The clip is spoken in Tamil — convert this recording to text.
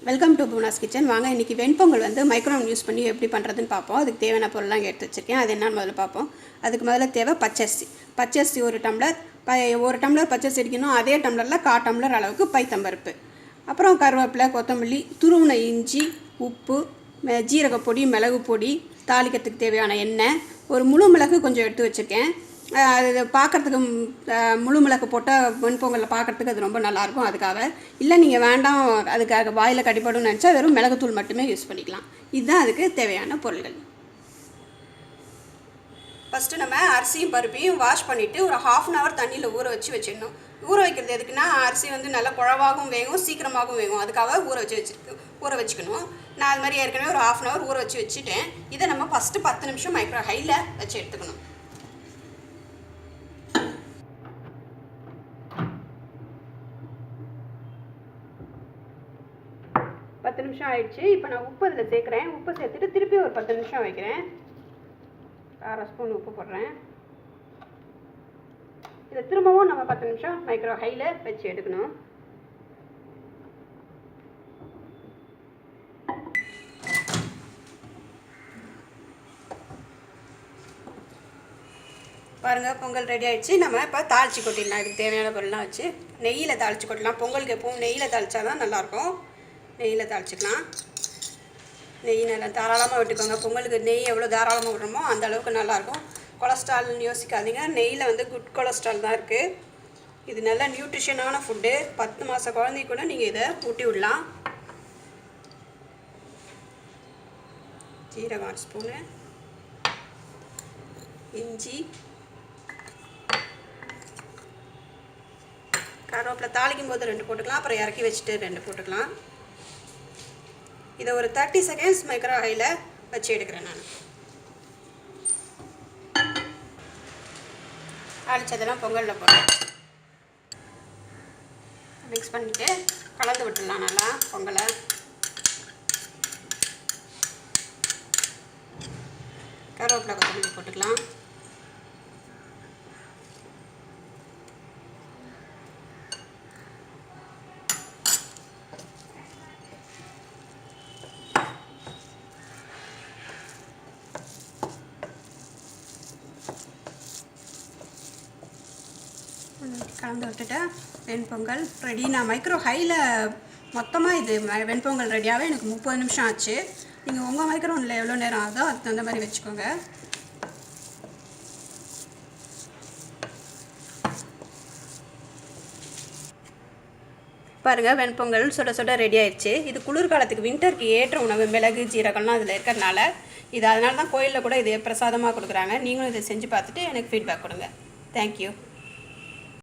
Welcome to Poona's kitchen. வாங்க இன்றைக்கி வெண்பொங்கல் வந்து மைக்ரோவேவ் யூஸ் பண்ணி எப்படி பண்ணுறதுன்னு பார்ப்போம். அதுக்கு தேவையான பொருள்லாம் எடுத்து வச்சுருக்கேன். அது என்னன்னு முதல்ல பார்ப்போம். அதுக்கு முதல்ல தேவை பச்சரிசி ஒரு டம்ளர் பச்சரிசி அடிக்கணும். அதே டம்ளரில் 1/4 டம்ளர் அளவுக்கு பைத்தம்பருப்பு, அப்புறம் கருவேப்பிலை, கொத்தமல்லி, துருவின இஞ்சி, உப்பு, ஜீரகப்பொடி, மிளகு பொடி, தாளிக்கிறதுக்கு தேவையான எண்ணெய், ஒரு முழு மிளகு கொஞ்சம் எடுத்து வச்சுருக்கேன். அது பார்க்குறதுக்கு முழு மிளகு போட்டால் வெண்பொங்கலில் பார்க்குறதுக்கு அது ரொம்ப நல்லாயிருக்கும். அதுக்காக இல்லை நீங்கள் வேண்டாம் அதுக்காக வாயில் கடிப்படும்னு நினச்சா வெறும் மிளகுத்தூள் மட்டுமே யூஸ் பண்ணிக்கலாம். இதுதான் அதுக்கு தேவையான பொருள்கள். ஃபஸ்ட்டு நம்ம அரிசியும் பருப்பையும் வாஷ் பண்ணிவிட்டு ஒரு 1/2 hour தண்ணியில் ஊற வச்சிடணும். ஊற வைக்கிறது எதுக்குன்னா அரிசி வந்து நல்லா குழவாகவும் வேகும், சீக்கிரமாகவும் வேகும். அதுக்காக ஊற வச்சுக்கணும். நான் அது மாதிரி ஏற்கனவே ஒரு 1/2 hour ஊற வச்சுட்டேன். இதை நம்ம ஃபஸ்ட்டு 10 நிமிஷம் மைக்ரோ ஹையில் வச்சு எடுத்துக்கணும். 10 நிமிஷம் ஆயிடுச்சு. இப்போ நான் உப்பு அதில் சேர்க்குறேன். உப்பு சேர்த்துட்டு திருப்பி ஒரு 10 நிமிஷம் வைக்கிறேன். 1/2 ஸ்பூன் உப்பு போடுறேன். இதை திரும்பவும் நம்ம 10 நிமிஷம் மைக்ரோ ஹையில் வச்சு எடுக்கணும். பாருங்கள், பொங்கல் ரெடி ஆகிடுச்சு. நம்ம இப்போ தாளித்து கொட்டிடலாம். இதுக்கு தேவையான பொருள்லாம் வச்சு நெய்யில் தாளித்து கொட்டலாம். பொங்கலுக்கு எப்பவும் நெய்யில் தாளித்தா தான் நல்லாயிருக்கும். நெய்யில் தாளிச்சிக்கலாம். நெய் நல்லா தாராளமாக விட்டுக்கோங்க. பொங்கலுக்கு நெய் எவ்வளோ தாராளமாக விடுறோமோ அந்த அளவுக்கு நல்லாயிருக்கும். கொலஸ்ட்ரால்னு யோசிக்காதீங்க. நெய்யில் வந்து குட் கொலஸ்ட்ரால் தான் இருக்குது. இது நல்ல நியூட்ரிஷனான ஃபுட்டு. 10 மாத குழந்தைக்கு கூட நீங்கள் இதை ஊட்டி விடலாம். ஜீரகம் 1 ஸ்பூனு, இஞ்சி, கருவேப்பிலை தாளிக்கும் போது 2 போட்டுக்கலாம். அப்புறம் இறக்கி வச்சுட்டு 2 போட்டுக்கலாம். இதை ஒரு 30 செகண்ட்ஸ் மைக்ரோ ஹையில் வச்சு எடுக்கிறேன். நான் தாளிச்சதெல்லாம் பொங்கலில் போடுறேன். மிக்ஸ் பண்ணிவிட்டு கலந்து விட்டுடலாம் நல்லா பொங்கலை. கருவேப்பிலை, கொத்தமல்லி போட்டுக்கலாம். கலந்து விட்டுட்டு வெண்பொங்கல் ரெடி. நான் மைக்ரோ ஹையில் மொத்தமாக இது வெண்பொங்கல் ரெடியாகவே எனக்கு 30 நிமிஷம் ஆச்சு. நீங்கள் உங்கள் மைக்ரோவில் எவ்வளோ நேரம் ஆகுதோ அதுக்கு தகுந்த மாதிரி வச்சுக்கோங்க. பாருங்கள், வெண்பொங்கல் சுட சுட ரெடி ஆயிடுச்சு. இது குளிர்காலத்துக்கு வின்டருக்கு ஏற்ற உணவு. மிளகு, ஜீரகம்லாம் அதில் இருக்கிறதுனால இது அதனால தான் கோயிலில் கூட இது பிரசாதமாக கொடுக்குறாங்க. நீங்களும் இதை செஞ்சு பார்த்துட்டு எனக்கு ஃபீட்பேக் கொடுங்க. தேங்க்யூ.